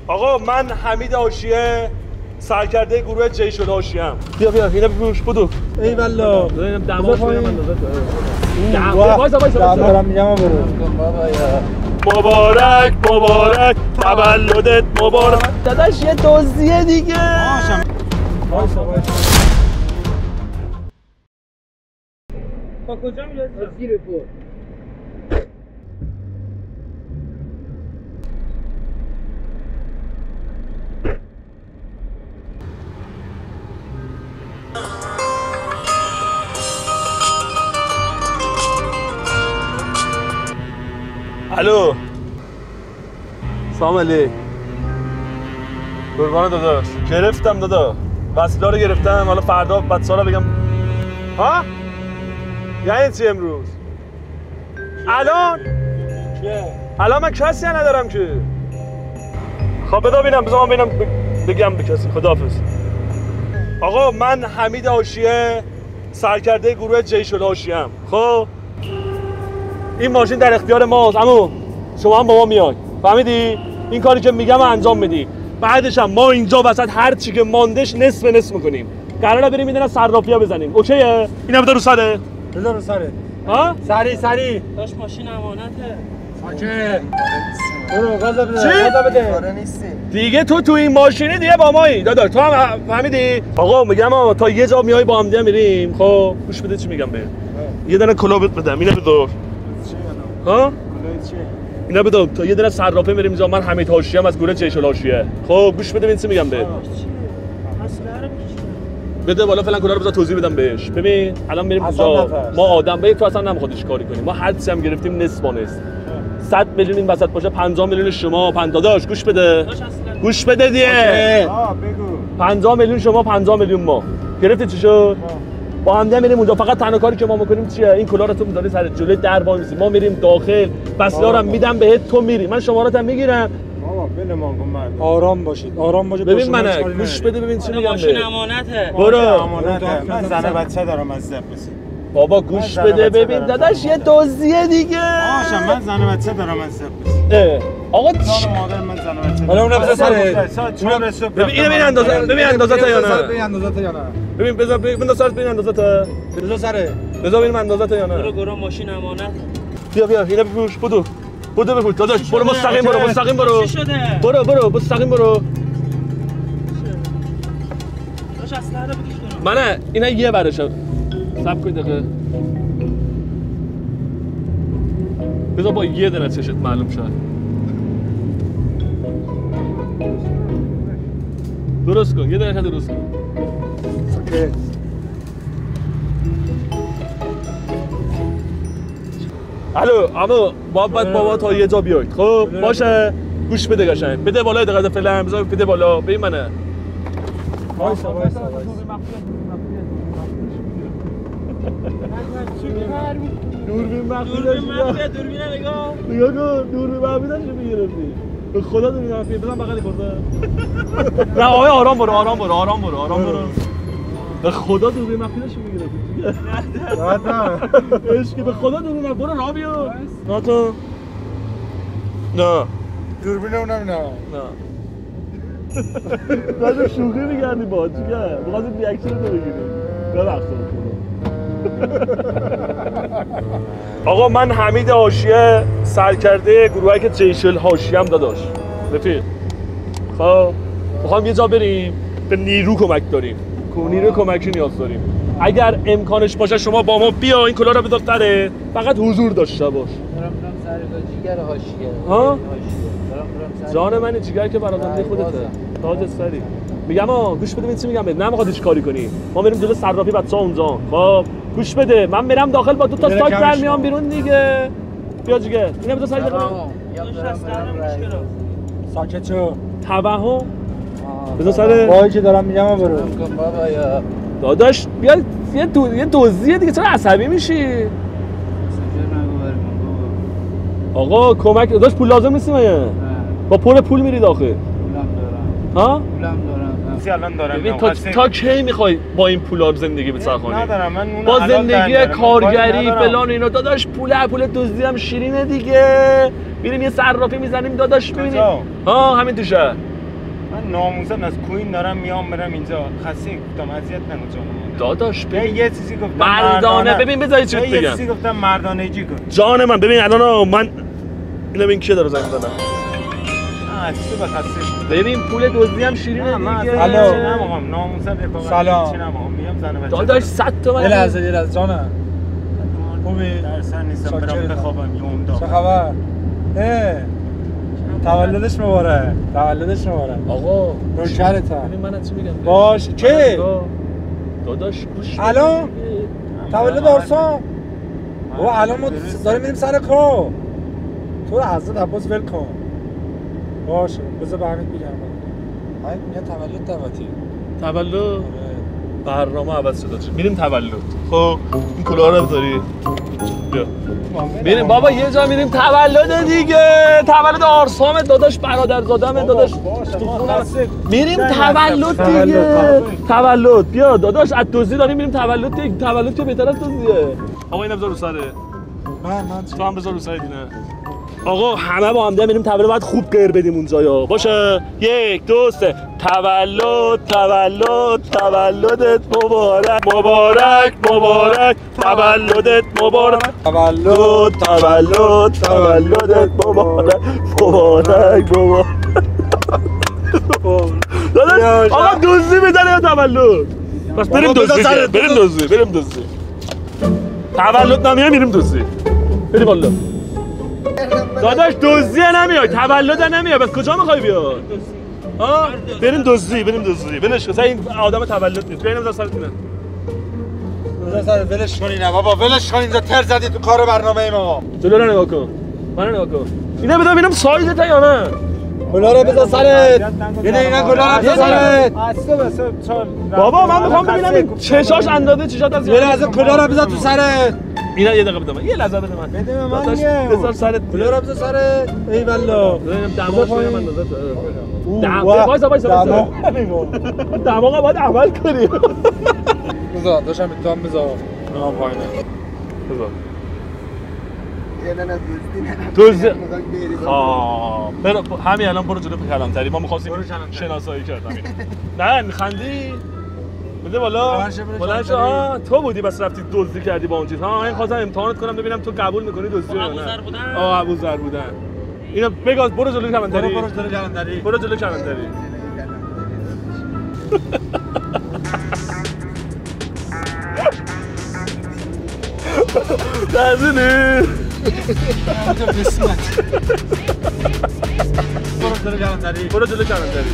آقا من حمید حاشیه سرکرده گروه جیش الحاشیه ام. بیا اینو بپوش بدو. ای والله ببینم دماغ من اندازه دارم میگم برو مبارک تولدت مبارک. داداش یه توضیح دیگه. با کجا میاد؟ زیر پول. الو سلام علیک. قربان داداش گرفتم دادا، وسیله رو گرفتم، حالا فردا بچه‌ها رو بگم. ها یعنی چی امروز؟ الان من کسی ندارم که. خب بذار ببینم بگم به کسی. خداحافظ. آقا من حمید حاشیه سرکرده گروه جیش الحاشیه ام. خب این ماشین در اختیار ماست، عمو شما هم با ما میای، فهمیدی؟ این کاری که میگم انجام بدی. بعدش هم ما اینجا وسط هر چی که ماندش نصف میکنیم. قراره بریم اینا صرافی‌ها بزنیم. اوکیه؟ اینا بذار رو سره. بذار رو سره. ها؟ سری. داش ماشین امانته. اوکی. برو گاز بده. آره نیستی. دیگه تو این ماشینی دیگه با مایی. داداش تو هم فهمیدی؟ آقا میگم تا یه جا میای با هم دیگه میریم. خب گوش بده چی میگم بهت. یه دونه کلاه بدم. اینا بذار. ها؟ اینا بدم تا یه دونه صرافه میریم اینجا. من حمید حاشیه ام از گروه جیش الحاشیه. خب گوش بده ببین چی میگم بهت. بده بالا فلان کلا رو بذار توضیح بدم بهش. ببین الان میریم اونجا، ما آدم به تو اصلا نمیخواد کاری کنیم. ما هر چی هم گرفتیم نصف با نصف. 100 میلیون این وسط باشه، 50 میلیون شما، 50 داش گوش بده. گوش بده دیگه. بگو. 50 میلیون شما، 50 میلیون ما. گرفتی چی شد؟ با هم دیگه میریم اونجا. فقط تنها کاری که ما میکنیم چیه؟ این کلا رو تو میذاری سر جلوی در وای میسی. ما میریم داخل، وسیله رو میدم بهت، تو میری. من شماره‌ت میگیرم. بابا بلمان کن من. آرام باشید. ببین منه گوش بده ببین چی میگم. ماشین امانته. برو. امانته. من زن بچه دارم از دبسی. بابا گوش بده ببین داداش یه توضیح دیگه. باشه من زن بچه دارم از دبسی. آقا مادر من زن بچه. حالا اونم بذار سر. ببین اینو ببین اندازه یا نه. ببین اندازه یا نه. ببین بذار سرت ببین اندازه تا. بذار سره. بذار ببین اندازه یا نه. برو ماشین امانت. بیا اینو بپوش بدو داداش. برو مستقیم برو. چی شده؟ برو مستقیم برو. داش اصلا رو بکش کنم. منه اینا یه برشه. صبر کن دقیقه. بذار با یه دونه چشت معلوم شد. درست کن یه دونه درست کن. اوکی. الو عمو باید بابا تا یه جا بیاید. خب باشه گوش بده قشنگ. بده بالا دقیقه فعلا. بذار بده بالا. ببین منه. وایسا. دوربین مخفی دوربین نگاه. نگاه کن دوربین مخفی داشتی میگرفتی. به خدا دوربین مخفی بزن بغل خورده. نه آقای آرام برو. به خدا دوربین مخفی داشتی میگرفتی. نه عشق به خدا دوربین مخفی. برو راه بیا. نه تو نه دوربین اونم نه. داشت شوخی می‌کردی با چیه؟ می‌خواستی ریاکشن رو بگیری. ببخشید. آقا من حمید حاشیه سرکرده گروهی که جیش الحاشیه ام داداش. رفیق. خب می‌خوام یه جا بریم به نیرو کمک داریم. نیرو کمکی نیاز داریم. اگر امکانش باشه شما با ما بیا این کلا رو بذار سره. فقط حضور داشته باش. دارم سر جیگر حاشیه. ها؟ جان من جیگر که برازنده خودته. تاج سری. میگم گوش بده ببین چی میگم. نمیخواد هیچ کاری کنی. ما میریم جلو صرافی بچه‌ها اونجا. خب گوش بده من میرم داخل با دو تا ساک در میام بیرون دیگه. بیا جیگر. اینا بذار سر دقیقه. ساکت شو. توهم. بذار سر. وای که دارم میگم برو. بابا یا داداش بیا یه دوزیه دیگه. چرا عصبی میشی؟ آقا کمک داشت. پول لازم نیست مگه؟ با پول میری داخل. ها؟ پولم دارم. الان دارم. ببین تا کی میخوای با این پولا زندگی بچرخونی؟ ندارم من اون با زندگی کارگری فلان اینا داداش. پول دزدی هم شیرینه دیگه. میریم یه صرافی میزنیم داداش ببینیم. ها همین توشه. من ناموسم از کوین دارم میام برم اینجا خسته گفتم اذیت نکن جانم. داداش ببین یه چیزی گفتم مردانه ببین بذاری چی یه بگم چیزی گفتم مردانه جی کن. جان من ببین الان من اینو ببین کیه داره زنگ میزنه از تو به خسته ببین پول دزدی هم شیرینه من دیگه الو. الو. نمیخوام ناموسم رفاقت سلام. چی نمیخوام میام زنم بچه داداش 100 تومن یه لحظه جانم خوبی؟ درسن نیستم برم شاکرتم. بخوابم یوم دا چه خبر؟ تولدش مبارک تولدش مبارک آقا نوکرتم ببین من چی میگم باش کی؟ داداش گوش الان؟ تولد آرسان بابا الان ما داریم میریم سر کار تو رو حضرت عباس ول کن باشه بذار به حمید بگم حمید میگه تولد دعوتی تولد برنامه عوض شده میریم تولد خب این کلاه رو بذاری بیا میریم بابا یه جا میریم تولد دیگه تولد آرسام داداش برادرزادمه داداش میریم تولد دیگه تولد بیا داداش از دزدی داریم میریم تولد دیگه تولد که بهتر از دزدیه آقا اینم بذار رو سره من تو هم بذار رو سره دینه آقا همه با هم دیگه میریم تولد باید خوب غیر بدیم اونجا یا باشه 1 2 3 تولد تولد تولدت مبارک مبارک مبارک تولدت مبارک تولد تولد تولدت مبارک مبارک مبارک داداش آقا دوزی میزنه یا تولد بس بریم دوزی بریم دوزی تولد نمیای میریم دوزی بریم والا داداش دزدی نمیای تولد نمیای بس کجا میخوای بیاد ها بریم دزدی ولش کن این آدم تولد نیست ببینم سرت اینه بذار ولش کنین بابا ولش کنین اینجا تر زدی تو کار برنامه ما جلو رو نگاه کن من نگاه کن اینا بذار ببینم سایزته یا نه کلا رو بذار سرت یعنی اینا کلا رو بذار سرت بابا من میخوام ببینم چشاش اندازه چشات از یه لحظه کلا رو بذار تو سرت اینا یه دقیقه بده من یه لحظه بده من بده من داداش، دیگه. بذار سرت کلا رو بذار سرت ای والله ببینم دماغش رو من اندازه وایسا دماغ باید عمل کنی بذار داشتم تو هم بذار نه پایینه بذار یه نه دوزی برو همین الان برو جلو کلانتری ما می‌خواستیم شناسایی کردم نه می‌خندی بده بالا بلند شو ها تو بودی بس رفتی دزدی کردی با اون چیز ها من خواستم امتحانت کنم ببینم تو قبول می‌کنی دزدی یا نه ابوذر بودن ابوذر بودن اینا بگاز برو جلو کلانتری برو جلو کلانتری دازنی برو جلو کلانتری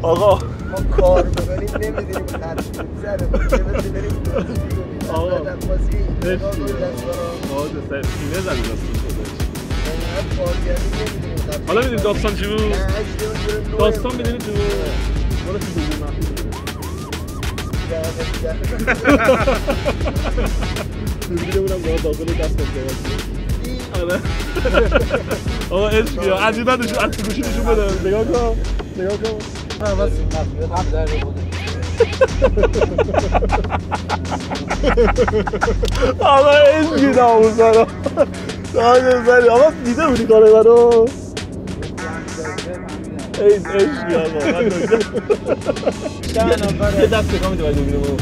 آقا ما کار بکنیم نمیدونیم خرج سر بریم آقا. عباسی سینه زدی حالا میدونی داستان چی بود؟ داستان میدونی چی بود؟ برو چی دوزی مخصوصی بودم باید داخل دست آره آقا عشق بیا از این بعدشون از تو گوشی نشون بده نگاه کن آقا عشقی ناموسا آقا دیده بودی کاره منو ای عشقی آقا من یه دست کامی تو باید ببینم